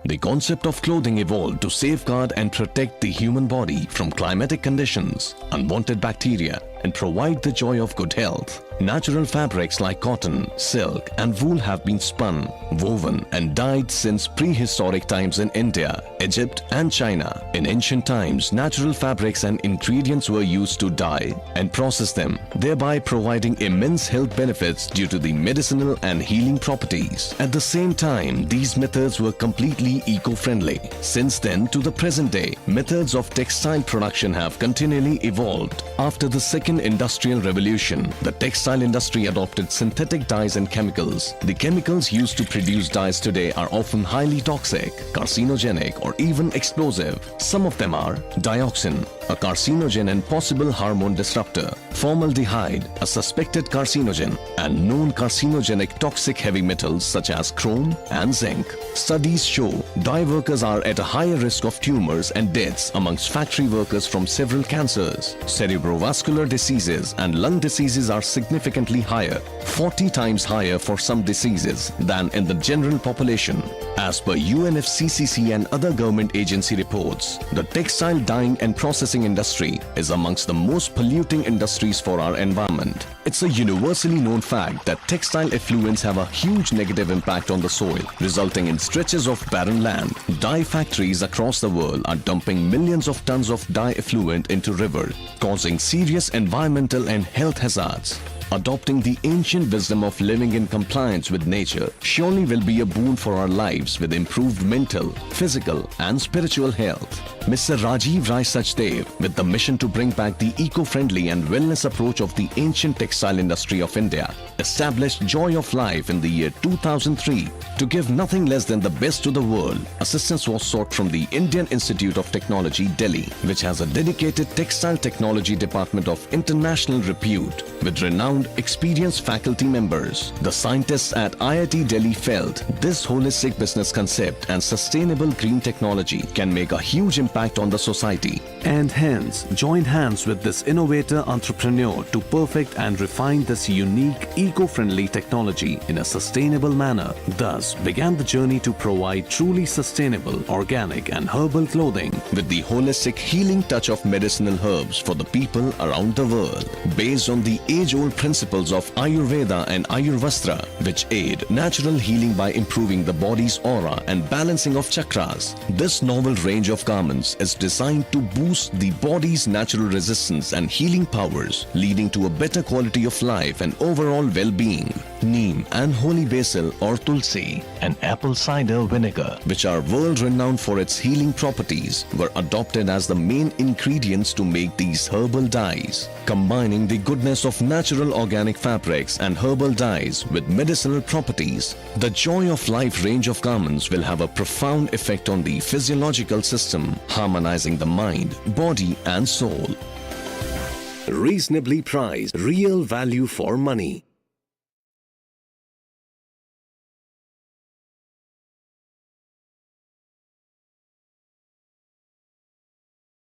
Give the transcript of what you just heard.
The concept of clothing evolved to safeguard and protect the human body from climatic conditions, unwanted bacteria, and provide the joy of good health. Natural fabrics like cotton, silk, and wool have been spun, woven, and dyed since prehistoric times in India, Egypt, and China. In ancient times, natural fabrics and ingredients were used to dye and process them, thereby providing immense health benefits due to the medicinal and healing properties. At the same time, these methods were completely eco-friendly. Since then to the present day, methods of textile production have continually evolved. After the second industrial revolution, the textile industry adopted synthetic dyes and chemicals. The chemicals used to produce dyes today are often highly toxic, carcinogenic, or even explosive. Some of them are dioxin, a carcinogen and possible hormone disruptor; formaldehyde, a suspected carcinogen; and known carcinogenic toxic heavy metals such as chrome and zinc. Studies show dye workers are at a higher risk of tumors and deaths amongst factory workers from several cancers. Cerebrovascular diseases and lung diseases are significantly higher, 40 times higher for some diseases than in the general population. As per UNFCCC and other government agency reports, the textile dyeing and processing industry is amongst the most polluting industries for our environment. It's a universally known fact that textile effluents have a huge negative impact on the soil, resulting in stretches of barren land. Dye factories across the world are dumping millions of tons of dye effluent into rivers, causing serious environmental and health hazards. Adopting the ancient wisdom of living in compliance with nature surely will be a boon for our lives with improved mental, physical, and spiritual health. Mr. Rajiv Rai Sachdev, with the mission to bring back the eco-friendly and wellness approach of the ancient textile industry of India, established Joy of Life in the year 2003 to give nothing less than the best to the world. Assistance was sought from the Indian Institute of Technology, Delhi, which has a dedicated textile technology department of international repute with renowned experienced faculty members. The scientists at IIT Delhi felt this holistic business concept and sustainable green technology can make a huge impact on the society, and hence joined hands with this innovator entrepreneur to perfect and refine this unique eco-friendly technology in a sustainable manner. Thus began the journey to provide truly sustainable, organic and herbal clothing with the holistic healing touch of medicinal herbs for the people around the world, based on the age-old principles of Ayurveda and Ayurvastra, which aid natural healing by improving the body's aura and balancing of chakras. This novel range of garments is designed to boost the body's natural resistance and healing powers, leading to a better quality of life and overall well-being. Neem and holy basil or tulsi and apple cider vinegar, which are world-renowned for its healing properties, were adopted as the main ingredients to make these herbal dyes. Combining the goodness of natural organic fabrics and herbal dyes with medicinal properties, the Joy of Life range of garments will have a profound effect on the physiological system, harmonizing the mind, body and soul. Reasonably priced, real value for money.